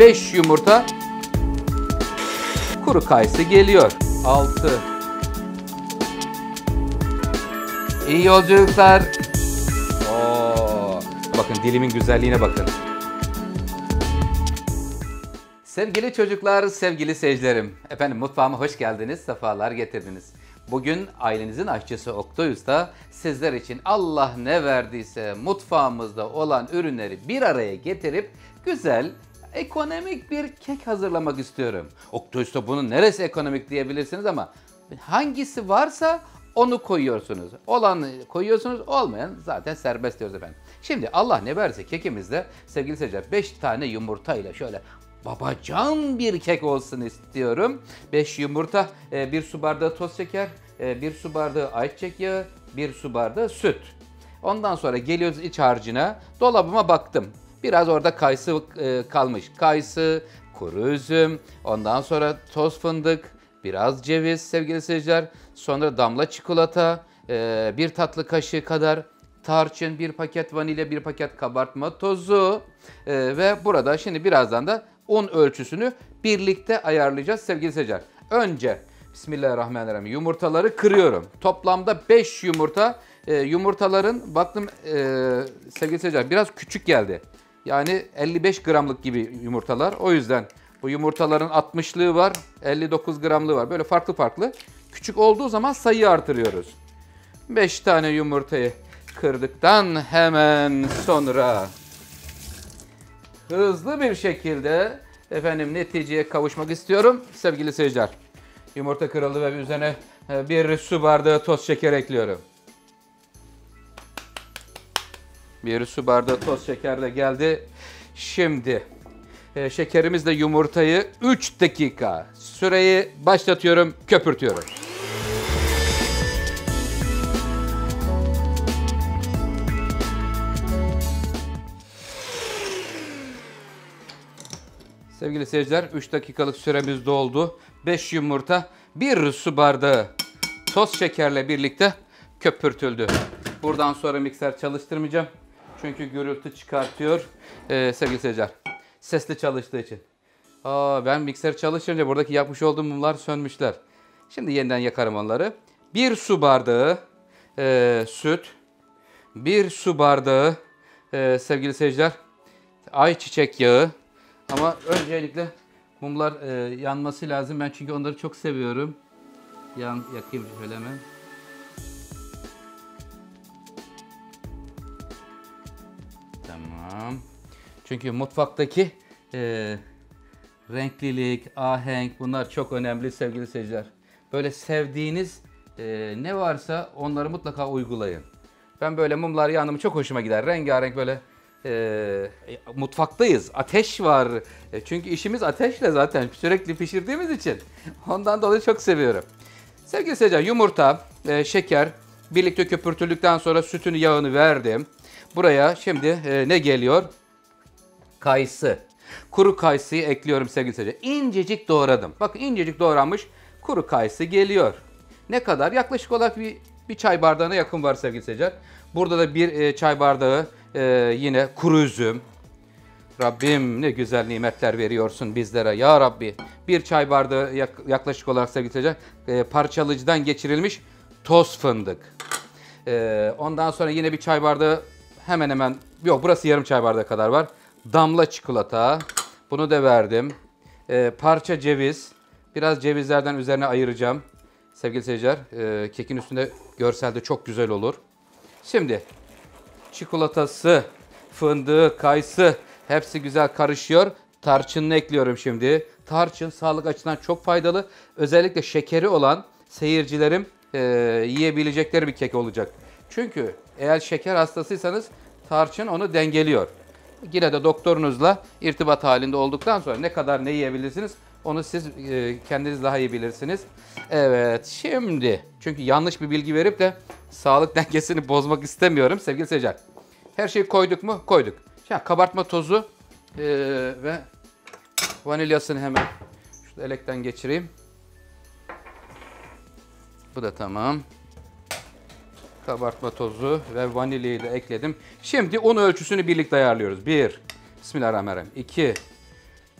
5 yumurta. Kuru kayısı geliyor. 6. İyi yolculuklar. Oo, bakın dilimin güzelliğine bakın. Sevgili çocuklar, sevgili seyircilerim. Efendim mutfağıma hoş geldiniz, sefalar getirdiniz. Bugün ailenizin aşçısı Oktay Usta sizler için Allah ne verdiyse mutfağımızda olan ürünleri bir araya getirip güzel, ekonomik bir kek hazırlamak istiyorum. Oktay Usta bunun neresi ekonomik diyebilirsiniz ama hangisi varsa onu koyuyorsunuz. Olanı koyuyorsunuz, olmayan zaten serbest diyoruz efendim. Şimdi Allah ne verirse kekimizde sevgili seyirciler 5 tane yumurta ile şöyle babacan bir kek olsun istiyorum. 5 yumurta, 1 su bardağı toz şeker, 1 su bardağı ayçiçek yağı, 1 su bardağı süt. Ondan sonra geliyoruz iç harcına. Dolabıma baktım. Biraz orada kayısı kalmış. Kayısı, kuru üzüm, ondan sonra toz fındık, biraz ceviz sevgili seyirciler. Sonra damla çikolata, 1 tatlı kaşığı kadar tarçın, 1 paket vanilya, 1 paket kabartma tozu ve burada şimdi birazdan da un ölçüsünü birlikte ayarlayacağız sevgili seyirciler. Önce Bismillahirrahmanirrahim yumurtaları kırıyorum. Toplamda 5 yumurta. Yumurtaların baktım sevgili seyirciler biraz küçük geldi. Yani 55 gramlık gibi yumurtalar. O yüzden bu yumurtaların 60'lığı var, 59 gramlığı var. Böyle farklı farklı. Küçük olduğu zaman sayıyı artırıyoruz. 5 tane yumurtayı kırdıktan hemen sonra hızlı bir şekilde efendim neticeye kavuşmak istiyorum sevgili seyirciler. Yumurta kırıldı ve üzerine 1 su bardağı toz şeker ekliyorum. 1 su bardağı toz şeker de geldi. Şimdi şekerimizle yumurtayı 3 dakika süreyi başlatıyorum, köpürtüyorum. Sevgili seyirciler 3 dakikalık süremiz doldu. 5 yumurta, 1 su bardağı toz şekerle birlikte köpürtüldü. Buradan sonra mikser çalıştırmayacağım. Çünkü gürültü çıkartıyor sevgili seyirciler. Sesli çalıştığı için. Ben mikser çalışınca buradaki yapmış olduğum mumlar sönmüşler. Şimdi yeniden yakarım onları. 1 su bardağı süt. 1 su bardağı sevgili seyirciler ayçiçek yağı. Ama öncelikle mumlar yanması lazım. Ben çünkü onları çok seviyorum. Yakayım şöyle hemen. Tamam. Çünkü mutfaktaki renklilik, ahenk bunlar çok önemli sevgili seyirciler. Böyle sevdiğiniz ne varsa onları mutlaka uygulayın. Ben böyle mumlar yanımı çok hoşuma gider. Rengarenk böyle mutfaktayız. Ateş var. Çünkü işimiz ateşle zaten sürekli pişirdiğimiz için. Ondan dolayı çok seviyorum. Sevgili seyirciler yumurta, şeker birlikte köpürtüldükten sonra sütünü yağını verdim. Buraya şimdi ne geliyor? Kayısı. Kuru kayısıyı ekliyorum sevgili seyirciler. İncecik doğradım. Bakın incecik doğranmış kuru kayısı geliyor. Ne kadar? Yaklaşık olarak bir çay bardağına yakın var sevgili seyirciler. Burada da 1 çay bardağı yine kuru üzüm. Rabbim ne güzel nimetler veriyorsun bizlere ya Rabbi. 1 çay bardağı yaklaşık olarak sevgili seyirciler parçalayıcıdan geçirilmiş toz fındık. Ondan sonra yine 1 çay bardağı hemen hemen yok burası yarım çay bardağı kadar var. Damla çikolata. Bunu da verdim. Parça ceviz. Biraz cevizlerden üzerine ayıracağım. Sevgili seyirciler kekin üstünde görselde çok güzel olur. Şimdi çikolatası, fındığı, kayısı hepsi güzel karışıyor. Tarçınını ekliyorum şimdi. Tarçın sağlık açısından çok faydalı. Özellikle şekeri olan seyircilerim yiyebilecekleri bir kek olacak. Çünkü eğer şeker hastasıysanız tarçın onu dengeliyor. Yine de doktorunuzla irtibat halinde olduktan sonra ne kadar ne yiyebilirsiniz onu siz kendiniz daha iyi bilirsiniz. Evet şimdi çünkü yanlış bir bilgi verip de sağlık dengesini bozmak istemiyorum sevgili seyirciler. Her şeyi koyduk mu? Koyduk. Şimdi kabartma tozu ve vanilyasını hemen şurada elekten geçireyim. Bu da tamam. Kabartma tozu ve vanilyayı da ekledim. Şimdi un ölçüsünü birlikte ayarlıyoruz. 1, Bismillahirrahmanirrahim. 2,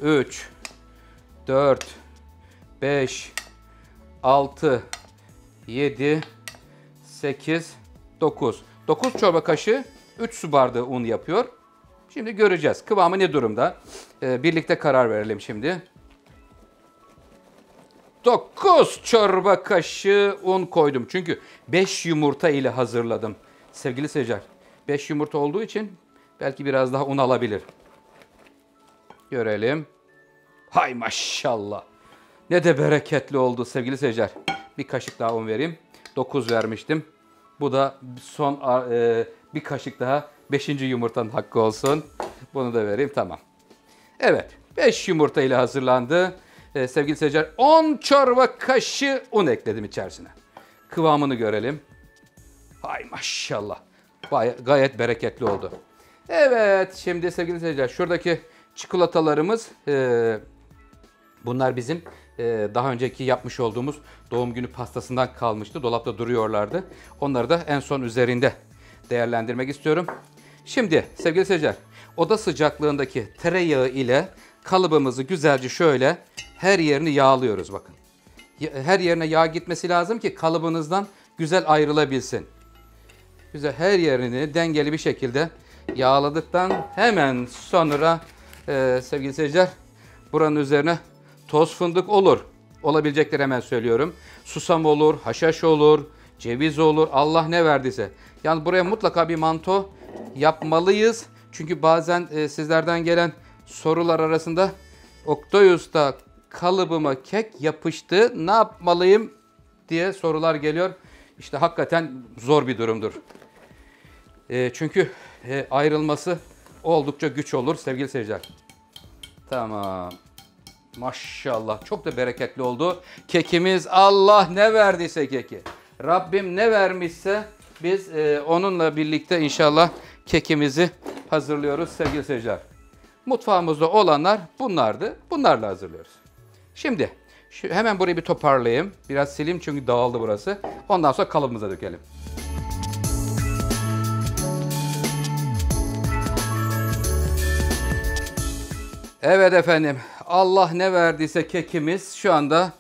3, 4, 5, 6, 7, 8, 9. 9 çorba kaşığı 3 su bardağı un yapıyor. Şimdi göreceğiz. Kıvamı ne durumda? Birlikte karar verelim şimdi. 9 çorba kaşığı un koydum. Çünkü 5 yumurta ile hazırladım. Sevgili seyirciler, 5 yumurta olduğu için belki biraz daha un alabilir. Görelim. Hay maşallah. Ne de bereketli oldu sevgili seyirciler. Bir kaşık daha un vereyim. 9 vermiştim. Bu da son bir kaşık daha 5. yumurtanın hakkı olsun. Bunu da vereyim, tamam. Evet, 5 yumurta ile hazırlandı. Sevgili seyirciler, 10 çorba kaşığı un ekledim içerisine. Kıvamını görelim. Hay maşallah. Gayet bereketli oldu. Evet, şimdi sevgili seyirciler, şuradaki çikolatalarımız, bunlar bizim daha önceki yapmış olduğumuz doğum günü pastasından kalmıştı. Dolapta duruyorlardı. Onları da en son üzerinde değerlendirmek istiyorum. Şimdi sevgili seyirciler, oda sıcaklığındaki tereyağı ile kalıbımızı güzelce şöyle her yerini yağlıyoruz bakın. Her yerine yağ gitmesi lazım ki kalıbınızdan güzel ayrılabilsin. Güzel her yerini dengeli bir şekilde yağladıktan hemen sonra sevgili seyirciler, buranın üzerine toz fındık olur. Olabilecekleri hemen söylüyorum. Susam olur, haşhaş olur, ceviz olur. Allah ne verdiyse. Yani buraya mutlaka bir manto yapmalıyız. Çünkü bazen sizlerden gelen sorular arasında Oktay Usta, kalıbıma kek yapıştı, ne yapmalıyım diye sorular geliyor. İşte hakikaten zor bir durumdur. Çünkü ayrılması oldukça güç olur sevgili seyirciler. Tamam. Maşallah çok da bereketli oldu. Kekimiz, Allah ne verdiyse keki. Rabbim ne vermişse biz onunla birlikte inşallah kekimizi hazırlıyoruz sevgili seyirciler. Mutfağımızda olanlar bunlardı. Bunlarla hazırlıyoruz. Şimdi hemen burayı bir toparlayayım. Biraz sileyim çünkü dağıldı burası. Ondan sonra kalıbımıza dökelim. Evet efendim, Allah ne verdiyse kekimiz şu anda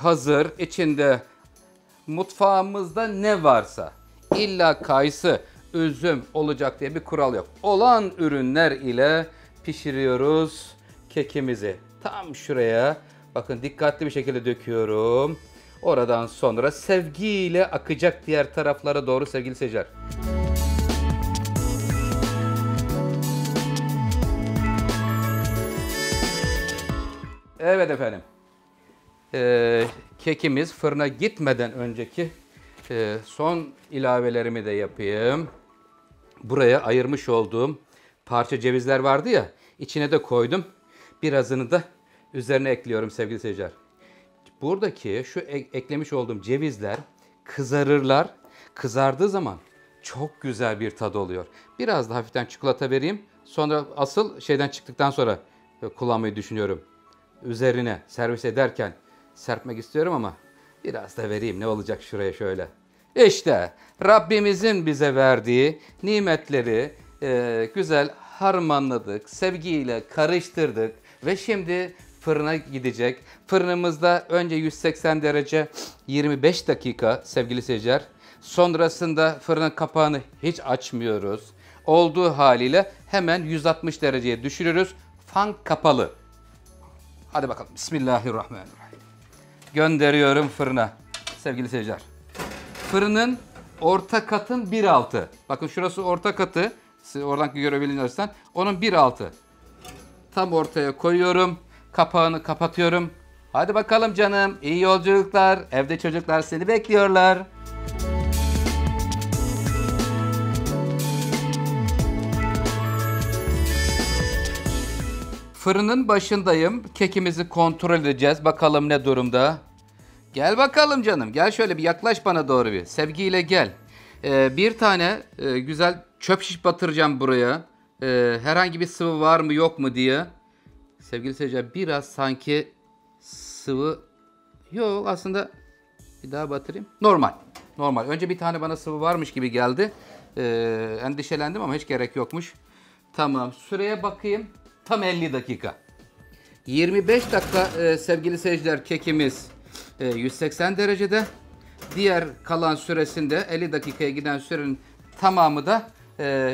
hazır. İçinde mutfağımızda ne varsa, illa kayısı, üzüm olacak diye bir kural yok. Olan ürünler ile pişiriyoruz kekimizi. Tam şuraya bakın, dikkatli bir şekilde döküyorum. Oradan sonra sevgiyle akacak diğer taraflara doğru sevgili seyirciler. Evet efendim. Kekimiz fırına gitmeden önceki son ilavelerimi de yapayım. Buraya ayırmış olduğum parça cevizler vardı ya, içine de koydum. Birazını da üzerine ekliyorum sevgili seyirciler. Buradaki şu eklemiş olduğum cevizler kızarırlar. Kızardığı zaman çok güzel bir tadı oluyor. Biraz da hafiften çikolata vereyim. Sonra asıl şeyden çıktıktan sonra kullanmayı düşünüyorum. Üzerine servis ederken serpmek istiyorum ama biraz da vereyim, ne olacak şuraya şöyle. İşte Rabbimizin bize verdiği nimetleri güzel harmanladık, sevgiyle karıştırdık ve şimdi fırına gidecek. Fırınımızda önce 180 derece 25 dakika sevgili seyirciler. Sonrasında fırının kapağını hiç açmıyoruz. Olduğu haliyle hemen 160 dereceye düşürürüz. Fan kapalı. Hadi bakalım. Bismillahirrahmanirrahim. Gönderiyorum fırına sevgili seyirciler. Fırının orta katın 1 altı. Bakın şurası orta katı. Siz oradan görebilirsiniz. Onun 1 altı. Tam ortaya koyuyorum. Kapağını kapatıyorum. Hadi bakalım canım. İyi yolculuklar. Evde çocuklar seni bekliyorlar. Fırının başındayım. Kekimizi kontrol edeceğiz. Bakalım ne durumda. Gel bakalım canım. Gel şöyle bir yaklaş bana doğru bir. Sevgiyle gel. Bir tane güzel çöp şiş batıracağım buraya. Herhangi bir sıvı var mı yok mu diye. Sevgili seyirciler, biraz sanki sıvı yok aslında. Bir daha batırayım. Normal. Normal. Önce bir tane bana sıvı varmış gibi geldi. Endişelendim ama hiç gerek yokmuş. Tamam. Süreye bakayım. Tam 50 dakika. 25 dakika sevgili seyirciler kekimiz 180 derecede. Diğer kalan süresinde 50 dakikaya giden sürenin tamamı da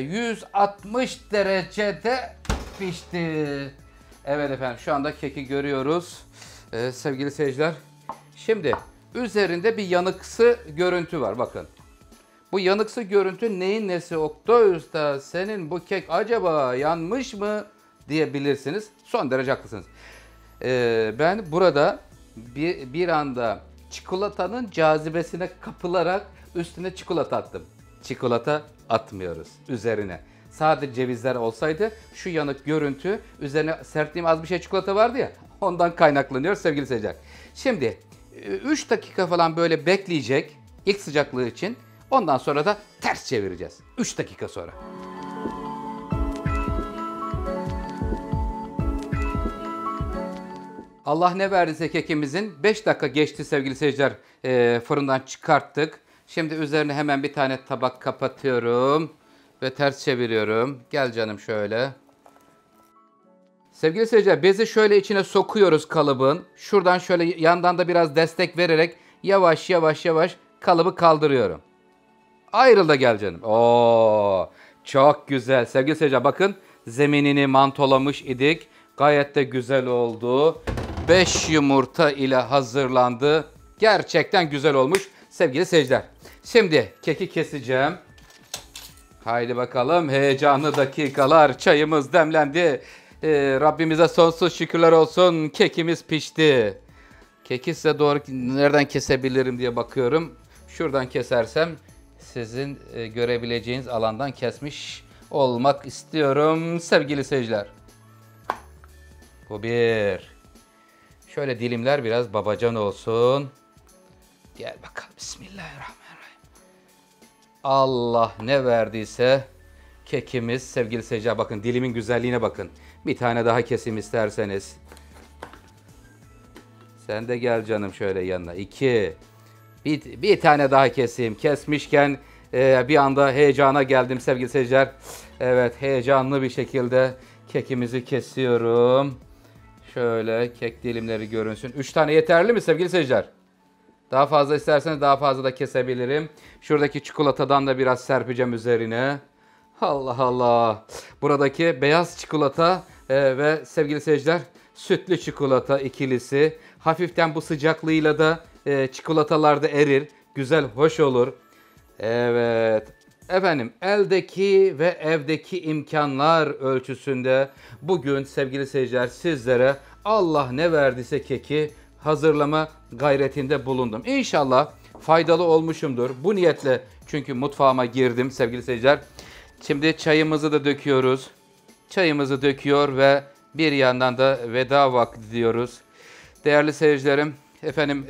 160 derecede pişti. Evet efendim, şu anda keki görüyoruz sevgili seyirciler. Şimdi üzerinde bir yanıksı görüntü var, bakın. Bu yanıksı görüntü neyin nesi Oktay Usta? Senin bu kek acaba yanmış mı diyebilirsiniz. Son derece haklısınız. Ben burada bir anda çikolatanın cazibesine kapılarak üstüne çikolata attım. Çikolata atmıyoruz üzerine. Sadece cevizler olsaydı şu yanık görüntü, üzerine serptiğim az bir şey çikolata vardı ya, ondan kaynaklanıyor sevgili seyirciler. Şimdi 3 dakika falan böyle bekleyecek ilk sıcaklığı için. Ondan sonra da ters çevireceğiz. 3 dakika sonra. Allah ne verdiyse kekimizin 5 dakika geçti sevgili seyirciler. Fırından çıkarttık. Şimdi üzerine hemen bir tane tabak kapatıyorum. Ve ters çeviriyorum. Gel canım şöyle. Sevgili seyirciler, bezi şöyle içine sokuyoruz kalıbın. Şuradan şöyle yandan da biraz destek vererek yavaş yavaş kalıbı kaldırıyorum. Ayrıl da gel canım. Oo, çok güzel. Sevgili seyirciler, bakın zeminini mantolamış idik. Gayet de güzel oldu. 5 yumurta ile hazırlandı. Gerçekten güzel olmuş sevgili seyirciler. Şimdi keki keseceğim. Haydi bakalım, heyecanlı dakikalar. Çayımız demlendi. Rabbimize sonsuz şükürler olsun. Kekimiz pişti. Keki size doğru nereden kesebilirim diye bakıyorum. Şuradan kesersem sizin görebileceğiniz alandan kesmiş olmak istiyorum sevgili seyirciler. Bu bir. Şöyle dilimler biraz babacan olsun. Gel bakalım, bismillahirrahmanirrahim. Allah ne verdiyse kekimiz sevgili seyirciler, bakın dilimin güzelliğine bakın. Bir tane daha keseyim isterseniz. Sen de gel canım şöyle yanına. 2. Bir tane daha keseyim. Kesmişken bir anda heyecana geldim sevgili seyirciler. Evet, heyecanlı bir şekilde kekimizi kesiyorum. Şöyle kek dilimleri görünsün. 3 tane yeterli mi sevgili seyirciler? Daha fazla isterseniz daha fazla da kesebilirim. Şuradaki çikolatadan da biraz serpeceğim üzerine. Allah Allah. Buradaki beyaz çikolata ve sevgili seyirciler sütlü çikolata ikilisi. Hafiften bu sıcaklığıyla da çikolatalar da erir. Güzel, hoş olur. Evet. Efendim, eldeki ve evdeki imkanlar ölçüsünde bugün sevgili seyirciler sizlere Allah ne verdiyse keki hazırlama gayretinde bulundum. İnşallah faydalı olmuşumdur. Bu niyetle çünkü mutfağıma girdim sevgili seyirciler. Şimdi çayımızı da döküyoruz. Çayımızı döküyor ve bir yandan da veda vakti diyoruz. Değerli seyircilerim, efendim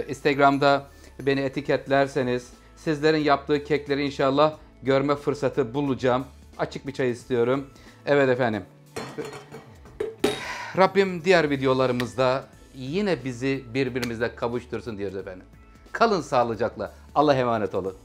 Instagram'da beni etiketlerseniz sizlerin yaptığı kekleri inşallah görme fırsatı bulacağım. Açık bir çay istiyorum. Evet efendim. Rabbim diğer videolarımızda yine bizi birbirimizle kavuştursun diyoruz efendim. Kalın sağlıcakla. Allah'a emanet olun.